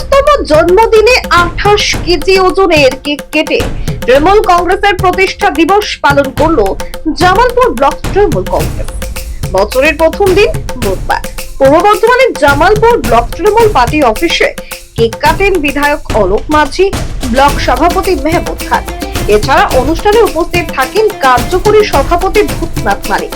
আঠাশতম জন্মদিনে 28 কেজি ওজনের কেক কেটে তৃণমূল কংগ্রেসের প্রতিষ্ঠা দিবস পালন করলো জামালপুর ব্লক তৃণমূল কংগ্রেস। বছরের প্রথম দিন বুধবার পূর্ব বর্ধমানের জামালপুর ব্লক তৃণমূল পার্টি অফিসে কেক কাটেন বিধায়ক অলোক মাঝি, ব্লক সভাপতি মেহবুব খান। এছাড়া অনুষ্ঠানে উপস্থিত থাকেন কার্যকরী সভাপতি ভূতনাথ মালিক,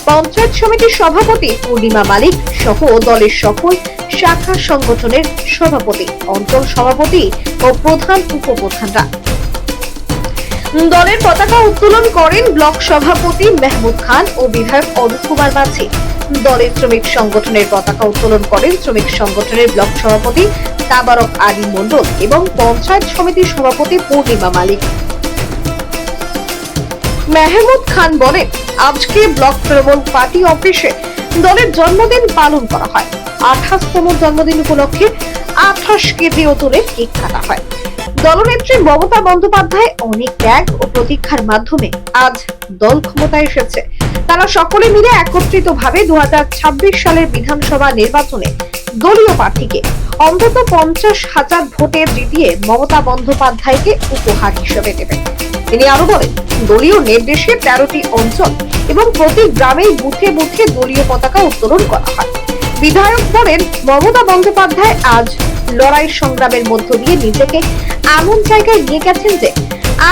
পঞ্চায়েত সমিতির সভাপতি পূর্ণিমা মালিক সহ দলের সকল শাখা সংগঠনের সভাপতি, অঞ্চল সভাপতি ও প্রধান উপপ্রধানরা। দলের পতাকা উত্তোলন করেন ব্লক সভাপতি মেহবুব খান ও বিধায়ক অলোক কুমার মাঝি। দলের শ্রমিক সংগঠনের পতাকা উত্তোলন করেন শ্রমিক সংগঠনের ব্লক সভাপতি তাবারক আলী মণ্ডল এবং পঞ্চায়েত সমিতির সভাপতি পূর্ণিমা মালিক। মেহমুদ খান বলেন, আজকে ব্লক তৃণমূল পার্টি অফিসে দলের জন্মদিন পালন করা হয়। 28তম জন্মদিন উপলক্ষে 28 কেজি ওজনের কেক কাটা হয়। দলনেত্রী মমতা বন্দ্যোপাধ্যায় অনেক ত্যাগ ও প্রতীক্ষার মাধ্যমে আজ দল ক্ষমতায় এসেছে। তারা সকলে মিলে একত্রিতভাবে 2026 সালের বিধানসভা নির্বাচনে দলীয় প্রার্থীকে অন্তত 50,000 ভোটে জিতিয়ে মমতা বন্দ্যোপাধ্যায়কে উপহার হিসেবে দেবেন। তিনি আরো বলেন, দলীয় নির্দেশে 13টি অঞ্চল এবং প্রতি গ্রামে বুথে বুথে দলীয় পতাকা উত্তোলন করা হয়। বিধায়ক বলেন, মমতা বন্দ্যোপাধ্যায় আজ লড়াই সংগ্রামের মধ্য দিয়ে নিজেকে এমন জায়গায় নিয়ে গেছেন যে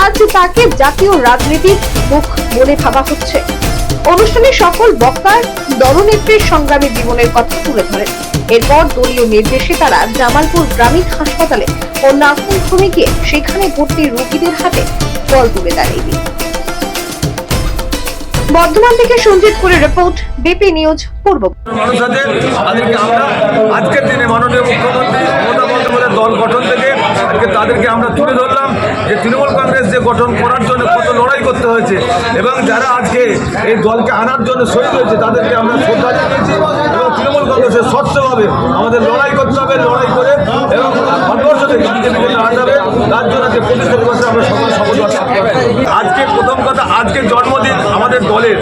আজ তাকে জাতীয় রাজনীতির মুখ বলে ভাবা হচ্ছে। অনুষ্ঠানে সকল বক্তার দলনেত্রীর সংগ্রামী জীবনের কথা তুলে ধরেন। এরপর দলীয় নির্দেশে তারা জামালপুর গ্রামীণ হাসপাতালে ও নার্সিং হোমে গিয়ে সেখানে ভর্তি রোগীদের হাতে ফল তুলে দেন। বর্ধমান থেকে সঞ্জিত করে রিপোর্ট, বিপি নিউজ পূর্ব। আজকের দিনে মাননীয় মুখ্যমন্ত্রী মমতা বন্দ্যোপাধ্যায়ের দল গঠন থেকে আজকে তাদেরকে আমরা তুলে ধরলাম যে তৃণমূল কংগ্রেস যে গঠন করার জন্য কত লড়াই করতে হয়েছে এবং যারা আজকে এই দলকে আনার জন্য শহীদ হয়েছে তাদেরকে আমরা শ্রদ্ধা জানিয়েছি এবং তৃণমূল কংগ্রেসের স্বচ্ছভাবে আমাদের লড়াই করতে হবে, লড়াই করে এবং ভারতবর্ষ থেকে বিজেপিকে আনাবে তার জন্য যে প্রতিষ্ঠা দিবসে আমরা সকল শপথ থাকতে হবে। আজকে প্রথম কথা, আজকে জন্মদিন আমাদের দলের,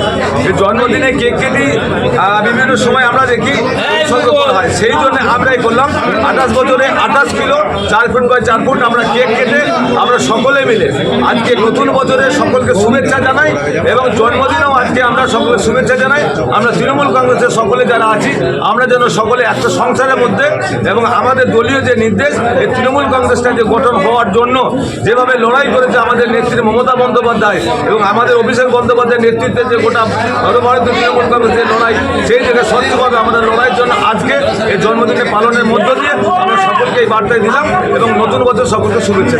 এই জন্মদিনে কেক কেটে বিভিন্ন সময় আমরা দেখি উৎসর্গ করা হয়, সেই জন্য আমরাই করলাম 28 বছরে 28 কিলো 4 ফুট বাই 4 ফুট আমরা কেক কেটে আমরা সকলে মিলে আজকে নতুন বছরে সকলকে শুভেচ্ছা জানাই এবং জন্মদিনেও আজকে আমরা সকলে শুভেচ্ছা জানাই। আমরা তৃণমূল কংগ্রেসের সকলে যারা আছি আমরা যেন সকলে একটা সংসারের মধ্যে এবং আমাদের দলীয় যে নির্দেশ, এই তৃণমূল কংগ্রেসটা যে গঠন হওয়ার জন্য যেভাবে লড়াই করেছে আমাদের নেত্রী মমতা বন্দ্যোপাধ্যায় এবং আমাদের অভিষেক বন্দ্যোপাধ্যায়ের নেতৃত্বে যে গোটা সর্বভারতীয় তৃণমূল কংগ্রেসের লড়াই, সেই জায়গায় স্বচ্ছভাবে আমাদের লড়াইয়ের জন্য আজকে এই জন্মদিনে পালনের মধ্য দিয়ে আমরা সকলকে এই বার্তায় দিলাম এবং নতুন বছর সকলকে শুভেচ্ছা।